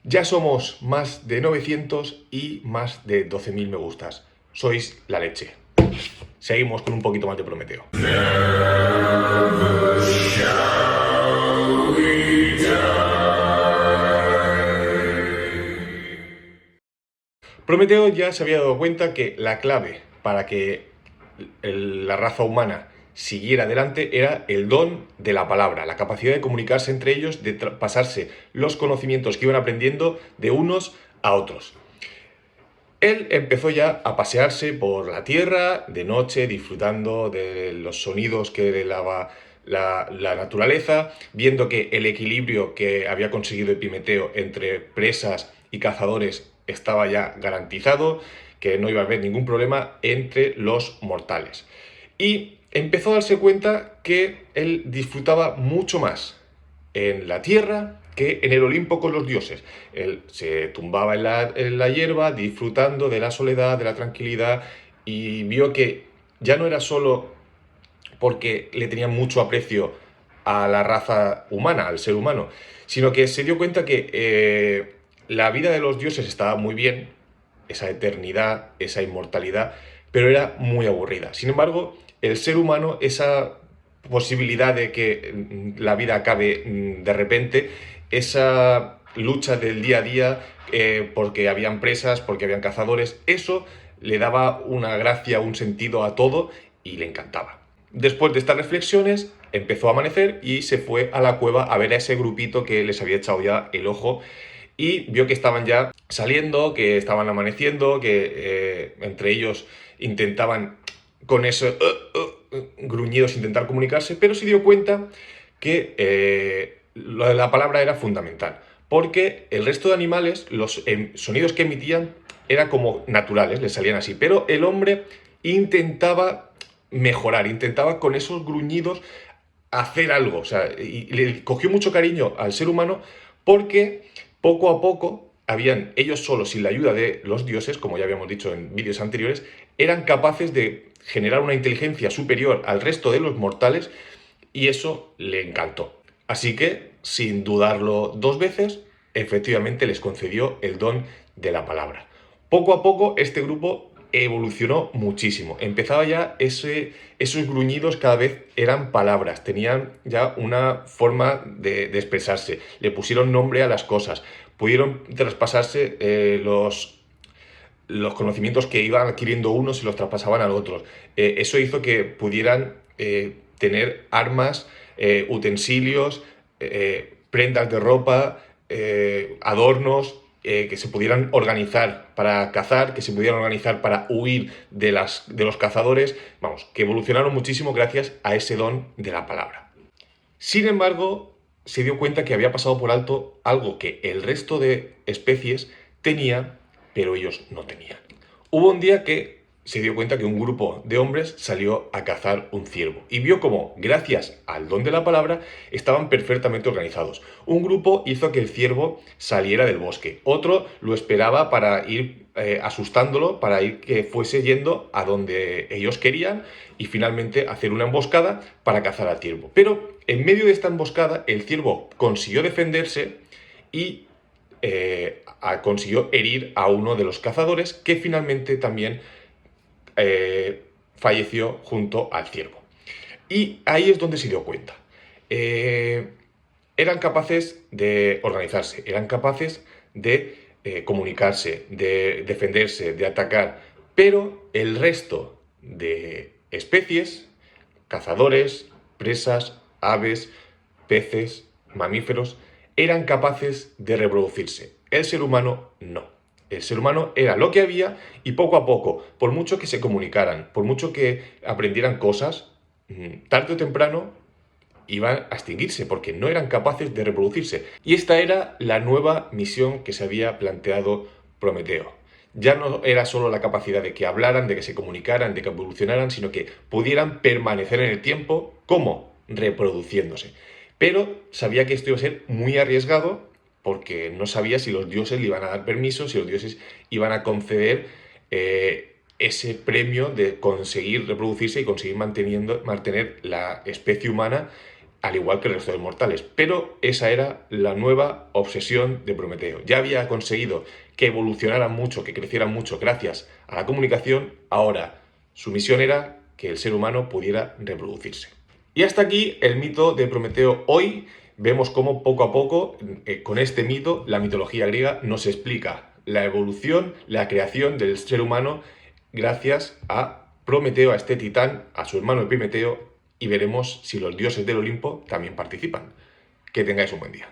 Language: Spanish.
Ya somos más de 900 y más de 12.000 me gustas. Sois la leche. Seguimos con un poquito más de Prometeo. Prometeo ya se había dado cuenta que la clave para que la raza humana siguiera adelante era el don de la palabra, la capacidad de comunicarse entre ellos, de pasarse los conocimientos que iban aprendiendo de unos a otros. Él empezó ya a pasearse por la tierra de noche, disfrutando de los sonidos que le daba la naturaleza, viendo que el equilibrio que había conseguido Epimeteo entre presas y cazadores estaba ya garantizado, que no iba a haber ningún problema entre los mortales. Y empezó a darse cuenta que él disfrutaba mucho más en la tierra que en el Olimpo con los dioses. Él se tumbaba en la hierba disfrutando de la soledad, de la tranquilidad, y vio que ya no era solo porque le tenía mucho aprecio a la raza humana, al ser humano, sino que se dio cuenta que la vida de los dioses estaba muy bien, esa eternidad, esa inmortalidad, pero era muy aburrida. Sin embargo, el ser humano, esa posibilidad de que la vida acabe de repente, esa lucha del día a día, porque habían presas, porque habían cazadores, eso le daba una gracia, un sentido a todo y le encantaba. Después de estas reflexiones, empezó a amanecer y se fue a la cueva a ver a ese grupito que les había echado ya el ojo y vio que estaban ya saliendo, que estaban amaneciendo, que entre ellos intentaban con esos gruñidos intentar comunicarse, pero se dio cuenta que lo de la palabra era fundamental, porque el resto de animales, los sonidos que emitían eran como naturales, les salían así, pero el hombre intentaba mejorar, intentaba con esos gruñidos hacer algo, o sea, y le cogió mucho cariño al ser humano porque poco a poco habían ellos solos, sin la ayuda de los dioses, como ya habíamos dicho en vídeos anteriores, eran capaces de generar una inteligencia superior al resto de los mortales y eso le encantó. Así que, sin dudarlo dos veces, efectivamente les concedió el don de la palabra. Poco a poco este grupo evolucionó muchísimo. Empezaba ya esos gruñidos cada vez eran palabras, tenían ya una forma de expresarse, le pusieron nombre a las cosas, pudieron traspasarse los conocimientos que iban adquiriendo unos y los traspasaban a otros. Eso hizo que pudieran tener armas, utensilios, prendas de ropa, adornos, que se pudieran organizar para cazar, que se pudieran organizar para huir de los cazadores, vamos, que evolucionaron muchísimo gracias a ese don de la palabra. Sin embargo, se dio cuenta que había pasado por alto algo que el resto de especies tenía, pero ellos no tenían. Hubo un día que se dio cuenta que un grupo de hombres salió a cazar un ciervo y vio cómo, gracias al don de la palabra, estaban perfectamente organizados. Un grupo hizo que el ciervo saliera del bosque, otro lo esperaba para ir asustándolo, para ir que fuese yendo a donde ellos querían y finalmente hacer una emboscada para cazar al ciervo. Pero en medio de esta emboscada el ciervo consiguió defenderse y consiguió herir a uno de los cazadores que finalmente también falleció junto al ciervo. Y ahí es donde se dio cuenta. Eran capaces de organizarse, eran capaces de comunicarse, de defenderse, de atacar, pero el resto de especies, cazadores, presas, aves, peces, mamíferos, eran capaces de reproducirse. El ser humano no. El ser humano era lo que había y poco a poco, por mucho que se comunicaran, por mucho que aprendieran cosas, tarde o temprano iban a extinguirse porque no eran capaces de reproducirse. Y esta era la nueva misión que se había planteado Prometeo. Ya no era solo la capacidad de que hablaran, de que se comunicaran, de que evolucionaran, sino que pudieran permanecer en el tiempo. ¿Cómo? Reproduciéndose. Pero sabía que esto iba a ser muy arriesgado porque no sabía si los dioses le iban a dar permiso, si los dioses iban a conceder ese premio de conseguir reproducirse y conseguir mantener la especie humana al igual que el resto de mortales. Pero esa era la nueva obsesión de Prometeo. Ya había conseguido que evolucionaran mucho, que crecieran mucho gracias a la comunicación. Ahora su misión era que el ser humano pudiera reproducirse. Y hasta aquí el mito de Prometeo. Hoy vemos cómo poco a poco, con este mito, la mitología griega nos explica la evolución, la creación del ser humano gracias a Prometeo, a este titán, a su hermano Epimeteo, y veremos si los dioses del Olimpo también participan. Que tengáis un buen día.